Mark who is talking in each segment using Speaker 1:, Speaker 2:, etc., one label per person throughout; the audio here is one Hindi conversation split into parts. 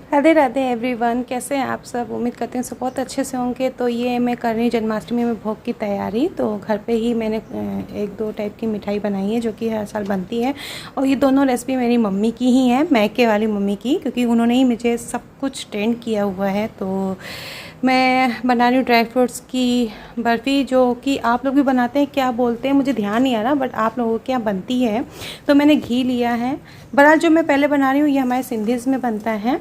Speaker 1: राधे राधे एवरीवन, कैसे हैं आप सब। उम्मीद करते हैं सब बहुत अच्छे से होंगे। तो ये मैं कर रही हूँ जन्माष्टमी में भोग की तैयारी। तो घर पे ही मैंने एक दो टाइप की मिठाई बनाई है जो कि हर साल बनती है। और ये दोनों रेसिपी मेरी मम्मी की ही है, मैके वाली मम्मी की, क्योंकि उन्होंने ही मुझे सब कुछ ट्रेंड किया हुआ है। तो मैं बना रही हूँ ड्राई फ्रूट्स की बर्फ़ी, जो कि आप लोग भी बनाते हैं, क्या बोलते हैं मुझे ध्यान नहीं आ रहा, बट आप लोगों के यहाँ बनती है। तो मैंने घी लिया है। बहरहाल जो मैं पहले बना रही हूँ ये हमारे सिंधीज़ में बनता है,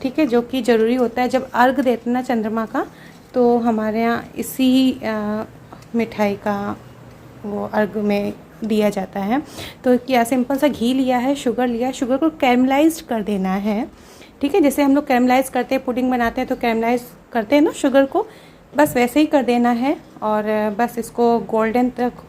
Speaker 1: ठीक है, जो कि ज़रूरी होता है जब अर्घ देते ना चंद्रमा का। तो हमारे यहाँ इसी मिठाई का वो अर्घ में दिया जाता है। तो क्या सिंपल सा घी लिया है, शुगर लिया है, शुगर को कैरमलाइज्ड कर देना है, ठीक है। जैसे हम लोग कैरमलाइज करते हैं, पुडिंग बनाते हैं तो कैरमलाइज करते हैं ना शुगर को, बस वैसे ही कर देना है। और बस इसको गोल्डन तक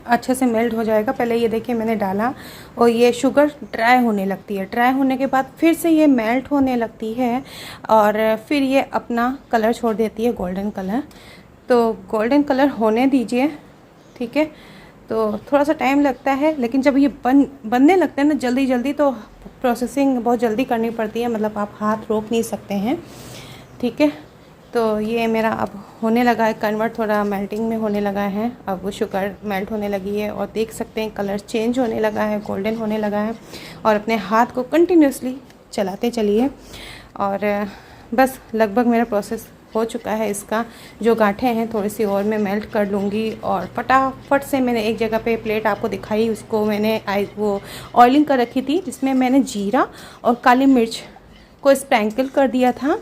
Speaker 1: अच्छे से मेल्ट हो जाएगा। पहले ये देखिए मैंने डाला और ये शुगर ड्राई होने लगती है। ड्राई होने के बाद फिर से ये मेल्ट होने लगती है और फिर ये अपना कलर छोड़ देती है, गोल्डन कलर। तो गोल्डन कलर होने दीजिए, ठीक है। तो थोड़ा सा टाइम लगता है, लेकिन जब ये बनने लगता है ना जल्दी जल्दी, तो प्रोसेसिंग बहुत जल्दी करनी पड़ती है, मतलब आप हाथ रोक नहीं सकते हैं, ठीक है। तो ये मेरा अब होने लगा है कन्वर्ट, थोड़ा मेल्टिंग में होने लगा है। अब वो शुगर मेल्ट होने लगी है और देख सकते हैं कलर चेंज होने लगा है, गोल्डन होने लगा है। और अपने हाथ को कंटिन्यूसली चलाते चलिए। और बस लगभग मेरा प्रोसेस हो चुका है। इसका जो गांठें हैं थोड़ी सी और मैं मेल्ट कर लूँगी और फटाफट से मैंने एक जगह पे प्लेट आपको दिखाई, उसको मैंने वो ऑयलिंग कर रखी थी, जिसमें मैंने जीरा और काली मिर्च को स्प्रेंकल कर दिया था,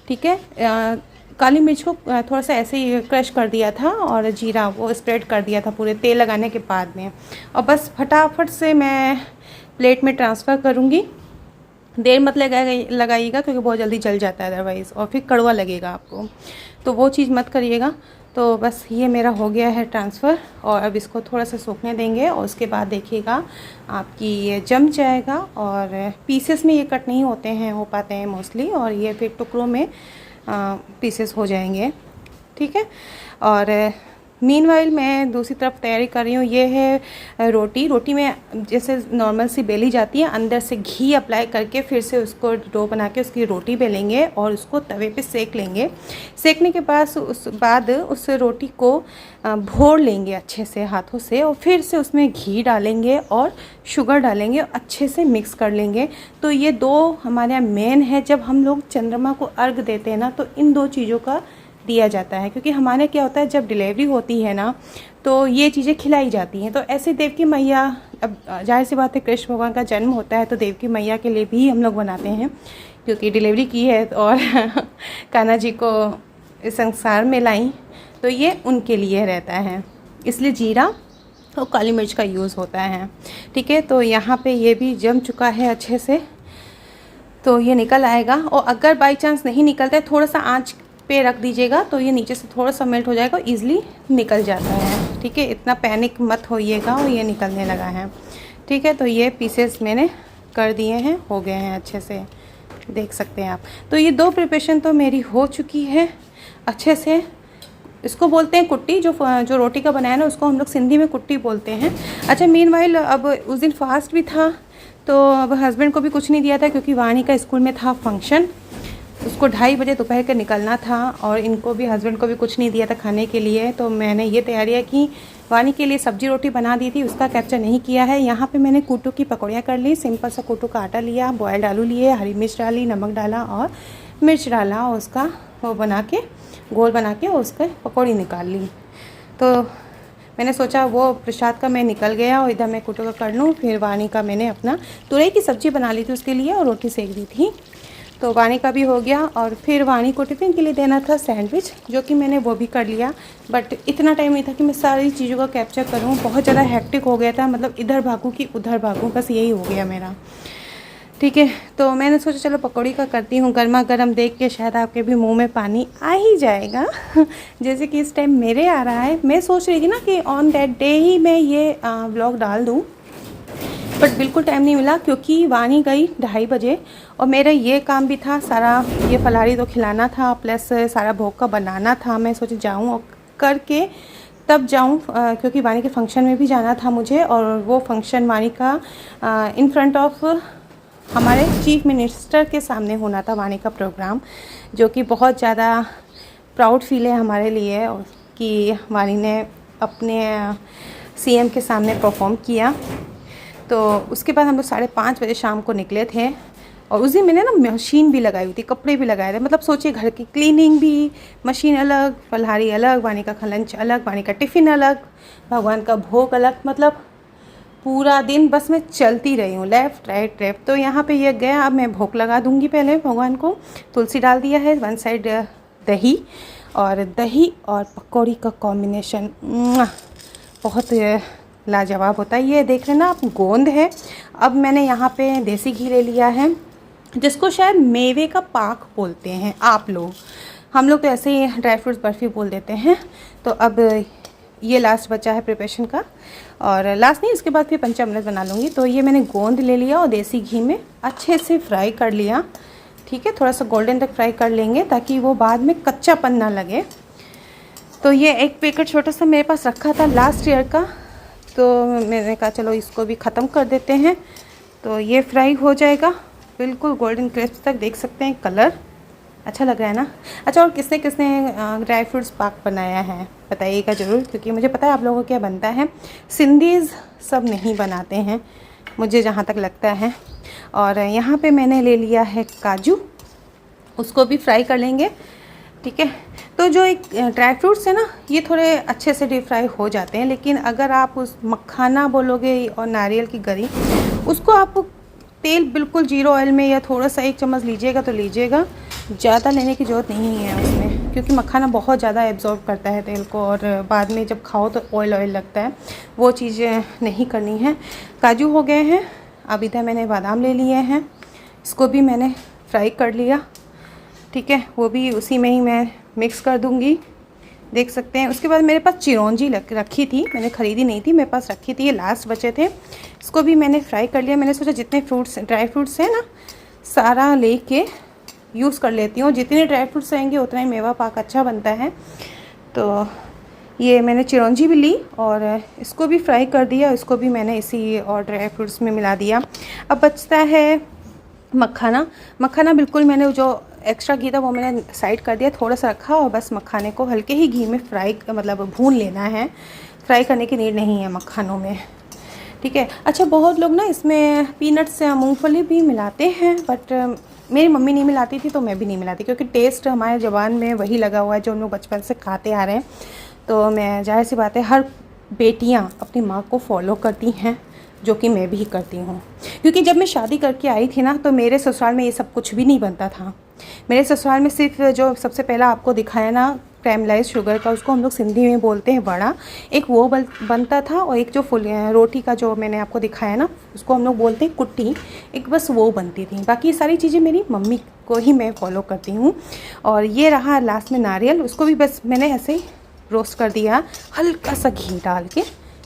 Speaker 1: ठीक है। काली मिर्च को थोड़ा सा ऐसे ही क्रश कर दिया था और जीरा वो स्प्रेड कर दिया था पूरे तेल लगाने के बाद में। और बस फटाफट से मैं प्लेट में ट्रांसफ़र करूँगी। देर मत लगाइएगा क्योंकि बहुत जल्दी जल जाता है अदरवाइज़, और फिर कड़वा लगेगा आपको, तो वो चीज़ मत करिएगा। तो बस ये मेरा हो गया है ट्रांसफ़र और अब इसको थोड़ा सा सूखने देंगे और उसके बाद देखिएगा आपकी ये जम जाएगा। और पीसेस में ये कट नहीं होते हैं, हो पाते हैं मोस्टली, और ये फिर टुकड़ों में पीसेस हो जाएंगे, ठीक है। और मीनवाइल मैं दूसरी तरफ तैयारी कर रही हूँ। ये है रोटी में जैसे नॉर्मल सी बेली जाती है, अंदर से घी अप्लाई करके फिर से उसको डो बना के उसकी रोटी बेलेंगे और उसको तवे पे सेक लेंगे। सेकने के बाद उस रोटी को भोर लेंगे अच्छे से हाथों से और फिर से उसमें घी डालेंगे और शुगर डालेंगे और अच्छे से मिक्स कर लेंगे। तो ये दो हमारे यहाँ मेन है। जब हम लोग चंद्रमा को अर्घ देते हैं ना, तो इन दो चीज़ों का दिया जाता है, क्योंकि हमारे क्या होता है जब डिलीवरी होती है ना, तो ये चीज़ें खिलाई जाती हैं। तो ऐसे देवकी मैया, अब जाहिर सी बात है कृष्ण भगवान का जन्म होता है तो देवकी मैया के लिए भी हम लोग बनाते हैं, क्योंकि डिलीवरी की है और कान्हा जी को इस संसार में लाई, तो ये उनके लिए रहता है, इसलिए जीरा और काली मिर्च का यूज़ होता है, ठीक है। तो यहाँ पे ये भी जम चुका है अच्छे से, तो ये निकल आएगा। और अगर बाई चांस नहीं निकलता है, थोड़ा सा आँच पे रख दीजिएगा तो ये नीचे से थोड़ा सा मेल्ट हो जाएगा, ईज़िली निकल जाता है, ठीक है। इतना पैनिक मत होइएगा, और ये निकलने लगा है, ठीक है। तो ये पीसेस मैंने कर दिए हैं, हो गए हैं अच्छे से, देख सकते हैं आप। तो ये दो प्रिपरेशन तो मेरी हो चुकी है अच्छे से। इसको बोलते हैं कुट्टी, जो रोटी का बनाया ना उसको हम लोग सिंधी में कुट्टी बोलते हैं। अच्छा, मीनवाइल अब उस दिन फास्ट भी था, तो अब हस्बैंड को भी कुछ नहीं दिया था क्योंकि वाणी का स्कूल में था फंक्शन, उसको 2:30 बजे दोपहर के निकलना था, और इनको भी, हस्बैंड को भी कुछ नहीं दिया था खाने के लिए। तो मैंने ये तैयारियाँ की, वाणी के लिए सब्जी रोटी बना दी थी, उसका कैप्चर नहीं किया है। यहाँ पे मैंने कूटू की पकौड़ियाँ कर ली। सिंपल सा कूटू का आटा लिया, बॉयल्ड आलू लिए, हरी मिर्च डाली, नमक डाला और मिर्च डाला, और उसका वो बना के गोल बना के उसका पकौड़ी निकाल ली। तो मैंने सोचा वो प्रसाद का मैं निकल गया और इधर मैं कूटू का कर लूँ। फिर वाणी का मैंने अपना तुरई की सब्ज़ी बना ली थी उसके लिए, और रोटी सेक दी थी, तो वाणी का भी हो गया। और फिर वाणी को टिफ़िन के लिए देना था सैंडविच, जो कि मैंने वो भी कर लिया। बट इतना टाइम नहीं था कि मैं सारी चीज़ों का कैप्चर करूँ, बहुत ज़्यादा हेक्टिक हो गया था, मतलब इधर भागूँ कि उधर भागूँ, बस यही हो गया मेरा, ठीक है। तो मैंने सोचा चलो पकौड़ी का करती हूँ। गर्मा गर्म देख के शायद आपके भी मुंह में पानी आ ही जाएगा जैसे कि इस टाइम मेरे आ रहा है। मैं सोच रही थी ना कि ऑन दैट डे ही मैं ये व्लॉग डाल दूँ, बट बिल्कुल टाइम नहीं मिला क्योंकि वाणी गई 2:30 बजे और मेरा ये काम भी था सारा, ये फलारी तो खिलाना था प्लस सारा भोग का बनाना था। मैं सोची जाऊँ और करके तब जाऊँ, क्योंकि वाणी के फंक्शन में भी जाना था मुझे, और वो फंक्शन वाणी का इन फ्रंट ऑफ हमारे चीफ मिनिस्टर के सामने होना था वाणी का प्रोग्राम, जो कि बहुत ज़्यादा प्राउड फील है हमारे लिए कि वाणी ने अपने सीएम के सामने परफॉर्म किया। तो उसके बाद हम लोग 5:30 बजे शाम को निकले थे और उस दिन मैंने ना मशीन भी लगाई हुई थी, कपड़े भी लगाए थे। मतलब सोचिए, घर की क्लीनिंग भी, मशीन अलग, फलहारी अलग, वाणी का लंच अलग, वाणी का टिफ़िन अलग, भगवान का भोग अलग। मतलब पूरा दिन बस मैं चलती रही हूँ, लेफ़्ट राइट लेफ़्ट। तो यहाँ पे ये गया, अब मैं भोग लगा दूँगी। पहले भगवान को तुलसी डाल दिया है, वन साइड दही और पकौड़ी का कॉम्बिनेशन बहुत लाजवाब होता है। ये देख रहे हैं ना आप, गोंद है। अब मैंने यहाँ पे देसी घी ले लिया है, जिसको शायद मेवे का पाक बोलते हैं आप लोग, हम लोग तो ऐसे ही ड्राई फ्रूट्स बर्फ़ी बोल देते हैं। तो अब ये लास्ट बचा है प्रिपरेशन का, और लास्ट नहीं, इसके बाद फिर पंचामृत बना लूँगी। तो ये मैंने गोंद ले लिया और देसी घी में अच्छे से फ्राई कर लिया। ठीक है, थोड़ा सा गोल्डन तक फ्राई कर लेंगे ताकि वो बाद में कच्चापन ना लगे। तो ये एक पैकेट छोटा सा मेरे पास रखा था लास्ट ईयर का, तो मैंने कहा चलो इसको भी ख़त्म कर देते हैं। तो ये फ्राई हो जाएगा बिल्कुल गोल्डन क्रिस्प तक। देख सकते हैं कलर अच्छा लग रहा है ना। अच्छा, और किसने किसने ड्राई फ्रूट्स पाक बनाया है बताइएगा ज़रूर, क्योंकि मुझे पता है आप लोगों को क्या बनता है। सिंधीज़ सब नहीं बनाते हैं मुझे जहाँ तक लगता है। और यहाँ पे मैंने ले लिया है काजू, उसको भी फ्राई कर लेंगे। ठीक है, तो जो एक ड्राई फ्रूट्स है ना, ये थोड़े अच्छे से डीप फ्राई हो जाते हैं, लेकिन अगर आप उस मखाना बोलोगे और नारियल की गरी, उसको आप तेल बिल्कुल 0 ऑयल में या थोड़ा सा 1 चम्मच लीजिएगा तो लीजिएगा, ज़्यादा लेने की ज़रूरत नहीं है उसमें, क्योंकि मखाना बहुत ज़्यादा एब्जॉर्ब करता है तेल को, और बाद में जब खाओ तो ऑयल लगता है। वो चीज़ें नहीं करनी है। काजू हो गए हैं। अब इधर मैंने बादाम ले लिए हैं, इसको भी मैंने फ्राई कर लिया। ठीक है, वो भी उसी में ही मैं मिक्स कर दूँगी, देख सकते हैं। उसके बाद मेरे पास चिरौंजी रखी थी, मैंने ख़रीदी नहीं थी, मेरे पास रखी थी, ये लास्ट बचे थे। इसको भी मैंने फ्राई कर लिया। मैंने सोचा जितने फ्रूट्स ड्राई फ्रूट्स हैं ना, सारा लेके यूज़ कर लेती हूँ। जितने ड्राई फ्रूट्स रहेंगे उतना ही मेवा पाक अच्छा बनता है। तो ये मैंने चिरौंजी भी ली और इसको भी फ्राई कर दिया। इसको भी मैंने इसी और ड्राई फ्रूट्स में मिला दिया। अब बचता है मखाना बिल्कुल मैंने जो एक्स्ट्रा घी था वो मैंने साइड कर दिया, थोड़ा सा रखा, और बस मखाने को हल्के ही घी में फ्राई मतलब भून लेना है। फ्राई करने की नीड नहीं है मखानों में। ठीक है। अच्छा, बहुत लोग ना इसमें पीनट्स या मूंगफली भी मिलाते हैं, बट मेरी मम्मी नहीं मिलाती थी तो मैं भी नहीं मिलाती, क्योंकि टेस्ट हमारे ज़बान में वही लगा हुआ है जो हम लोग बचपन से खाते आ रहे हैं। तो मैं, जाहिर सी बात है, हर बेटियाँ अपनी माँ को फॉलो करती हैं, जो कि मैं भी करती हूँ। क्योंकि जब मैं शादी करके आई थी ना, तो मेरे ससुराल में ये सब कुछ भी नहीं बनता था। मेरे ससुराल में सिर्फ जो सबसे पहला आपको दिखाया ना कैरमलाइज्ड शुगर का, उसको हम लोग सिंधी में बोलते हैं वड़ा, एक वो बनता था, और एक जो रोटी का जो मैंने आपको दिखाया ना, उसको हम लोग बोलते हैं कुट्टी, एक बस वो बनती थी। बाकी सारी चीज़ें मेरी मम्मी को ही मैं फॉलो करती हूँ। और ये रहा लास्ट में नारियल, उसको भी बस मैंने ऐसे ही रोस्ट कर दिया, हल्का सा घी डाल के,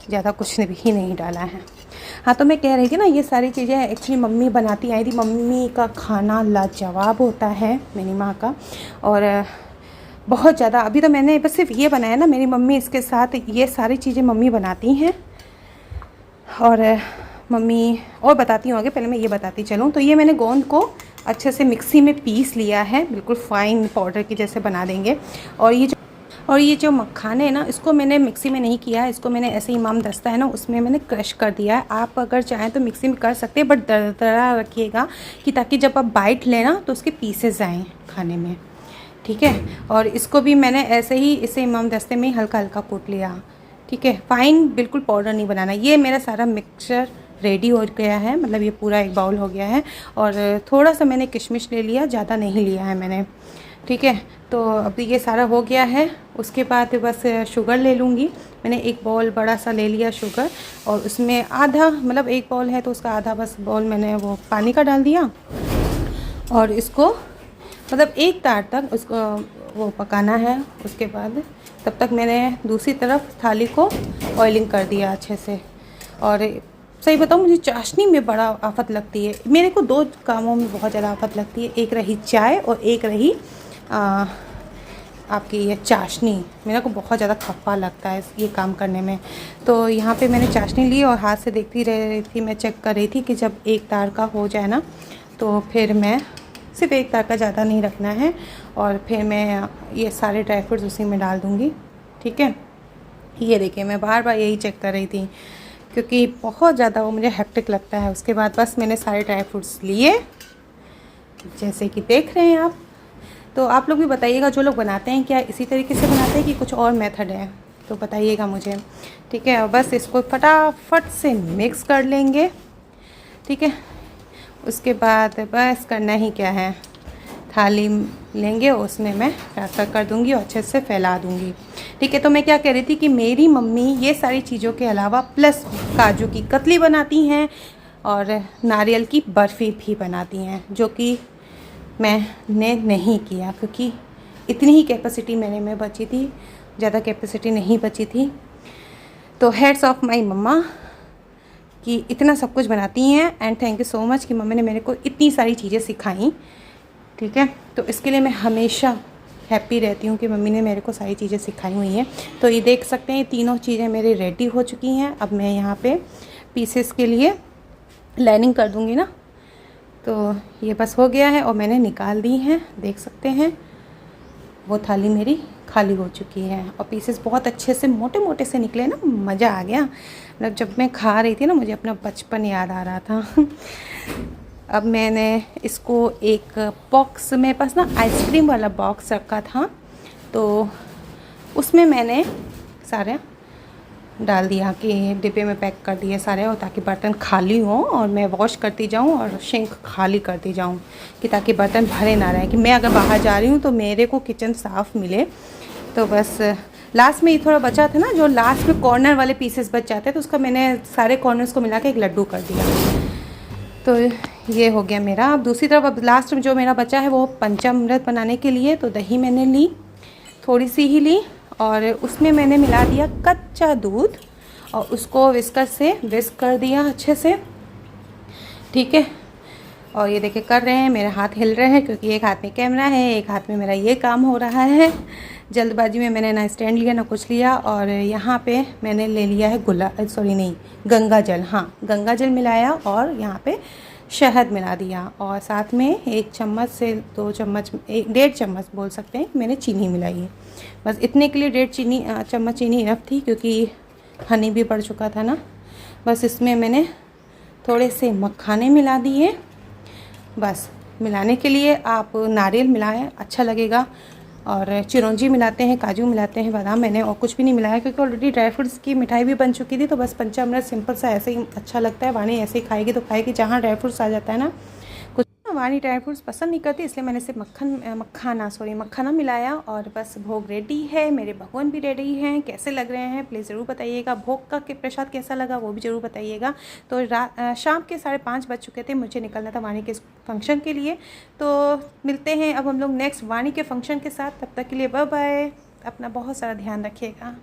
Speaker 1: ज़्यादा कुछ भी नहीं डाला है। हाँ, तो मैं कह रही थी ना, ये सारी चीज़ें एक्चुअली मम्मी बनाती आई थी। मम्मी का खाना लाजवाब होता है, मेरी माँ का, और बहुत ज़्यादा। अभी तो मैंने बस सिर्फ ये बनाया ना, मेरी मम्मी इसके साथ ये सारी चीज़ें मम्मी बनाती हैं। और मम्मी और बताती हूँ आगे, पहले मैं ये बताती चलूँ। तो ये मैंने गोंद को अच्छे से मिक्सी में पीस लिया है, बिल्कुल फ़ाइन पाउडर की जैसे बना देंगे। और ये जो मखाने है ना, इसको मैंने मिक्सी में नहीं किया है, इसको मैंने ऐसे इमाम दस्ता है ना, उसमें मैंने क्रश कर दिया है। आप अगर चाहें तो मिक्सी में कर सकते हैं, बट दरदरा रखिएगा कि ताकि जब आप बाइट लेना तो उसके पीसेस आएँ खाने में। ठीक है। और इसको भी मैंने ऐसे ही इसे इमाम दस्ते में हल्का हल्का कूट लिया। ठीक है, फ़ाइन बिल्कुल पाउडर नहीं बनाना। ये मेरा सारा मिक्सचर रेडी हो गया है, मतलब ये पूरा एक बाउल हो गया है। और थोड़ा सा मैंने किशमिश ले लिया, ज़्यादा नहीं लिया है मैंने। ठीक है, तो अब ये सारा हो गया है। उसके बाद बस शुगर ले लूँगी। मैंने एक बाउल बड़ा सा ले लिया शुगर, और उसमें आधा, मतलब एक बाउल है तो उसका आधा बस बाउल मैंने वो पानी का डाल दिया, और इसको मतलब एक तार तक उसको वो पकाना है। उसके बाद तब तक मैंने दूसरी तरफ थाली को ऑयलिंग कर दिया अच्छे से। और सही बताऊँ, मुझे चाशनी में बड़ा आफत लगती है। मेरे को 2 कामों में बहुत ज़्यादा आफत लगती है, एक रही चाय और एक रही आपकी ये चाशनी, मेरे को बहुत ज़्यादा खप्पा लगता है ये काम करने में। तो यहाँ पे मैंने चाशनी ली और हाथ से देखती रह रही थी, मैं चेक कर रही थी कि जब एक तार का हो जाए ना तो फिर मैं सिर्फ एक तार का, ज़्यादा नहीं रखना है, और फिर मैं ये सारे ड्राई फ्रूट्स उसी में डाल दूँगी। ठीक है, ये देखिए मैं बार बार यही चेक कर रही थी क्योंकि बहुत ज़्यादा वो मुझे हेक्टिक लगता है। उसके बाद बस मैंने सारे ड्राई फ्रूट्स लिए, जैसे कि देख रहे हैं आप। तो आप लोग भी बताइएगा जो लोग बनाते हैं क्या इसी तरीके से बनाते हैं कि कुछ और मेथड है, तो बताइएगा मुझे। ठीक है, और बस इसको फटाफट से मिक्स कर लेंगे। ठीक है, उसके बाद बस करना ही क्या है, थाली लेंगे, उसमें मैं ट्रांसफ़र कर दूंगी और अच्छे से फैला दूंगी। ठीक है, तो मैं क्या कह रही थी कि मेरी मम्मी ये सारी चीज़ों के अलावा प्लस काजू की कतली बनाती हैं और नारियल की बर्फ़ी भी बनाती हैं, जो कि मैंने नहीं किया क्योंकि इतनी ही कैपेसिटी मेरे में बची थी, ज़्यादा कैपेसिटी नहीं बची थी। तो हेड्स ऑफ माई मम्मा कि इतना सब कुछ बनाती हैं, and thank you so much कि मम्मी ने मेरे को इतनी सारी चीज़ें सिखाई। ठीक है, तो इसके लिए मैं हमेशा हैप्पी रहती हूँ कि मम्मी ने मेरे को सारी चीज़ें सिखाई हुई हैं। तो ये देख सकते हैं तीनों चीज़ें मेरी रेडी हो चुकी हैं। अब मैं यहाँ पे पीसेस के लिए लाइनिंग कर दूँगी ना, तो ये बस हो गया है और मैंने निकाल दी हैं, देख सकते हैं। वो थाली मेरी खाली हो चुकी है और पीसेस बहुत अच्छे से मोटे मोटे से निकले ना, मज़ा आ गया। मतलब जब मैं खा रही थी ना मुझे अपना बचपन याद आ रहा था। अब मैंने इसको एक बॉक्स, मेरे पास ना आइसक्रीम वाला बॉक्स रखा था, तो उसमें मैंने सारे डाल दिया कि डिब्बे में पैक कर दिए सारे, और ताकि बर्तन खाली हों और मैं वॉश करती जाऊं और सिंक खाली करती जाऊं, कि ताकि बर्तन भरे ना रहें, कि मैं अगर बाहर जा रही हूं तो मेरे को किचन साफ़ मिले। तो बस लास्ट में ये थोड़ा बचा था ना, जो लास्ट में कॉर्नर वाले पीसेस बच जाते हैं, तो उसका मैंने सारे कॉर्नर्स को मिला के एक लड्डू कर दिया। तो ये हो गया मेरा। अब दूसरी तरफ अब लास्ट में जो मेरा बचा है वो पंचामृत बनाने के लिए, तो दही मैंने ली, थोड़ी सी ही ली, और उसमें मैंने मिला दिया कच्चा दूध और उसको विस्कर से विस्क कर दिया अच्छे से। ठीक है, और ये देखिए कर रहे हैं, मेरे हाथ हिल रहे हैं क्योंकि एक हाथ में कैमरा है, एक हाथ में मेरा ये काम हो रहा है। जल्दबाजी में मैंने ना स्टैंड लिया ना कुछ लिया, और यहाँ पे मैंने ले लिया है गंगा जल। हाँ, गंगा जल मिलाया और यहाँ पे शहद मिला दिया, और साथ में 1 चम्मच से 2 चम्मच, 1.5 चम्मच बोल सकते हैं, मैंने चीनी मिलाई है। बस इतने के लिए 1.5 चम्मच चीनी इनफ थी क्योंकि हनी भी पड़ चुका था ना। बस इसमें मैंने थोड़े से मखाने मिला दिए। बस मिलाने के लिए आप नारियल मिलाएं, अच्छा लगेगा, और चिरौंजी मिलाते हैं, काजू मिलाते हैं, बादाम, मैंने और कुछ भी नहीं मिलाया क्योंकि ऑलरेडी ड्राई फ्रूट्स की मिठाई भी बन चुकी थी। तो बस पंचामृत सिंपल सा ऐसे ही अच्छा लगता है, वाणी ऐसे ही खाएगी तो खाएगी, जहाँ ड्राई फ्रूट्स आ जाता है ना, कुछ वाणी ड्राई फ्रूट्स पसंद नहीं करती, इसलिए मैंने सिर्फ मखाना मिलाया। और बस भोग रेडी है, मेरे भगवान भी रेडी हैं। कैसे लग रहे हैं प्लीज़ ज़रूर बताइएगा, भोग का के प्रसाद कैसा लगा वो भी ज़रूर बताइएगा। तो शाम के 5:30 बज चुके थे, मुझे निकलना था वाणी के फंक्शन के लिए। तो मिलते हैं अब हम लोग नेक्स्ट वाणी के फंक्शन के साथ, तब तक के लिए बाय बाय, अपना बहुत सारा ध्यान रखिएगा।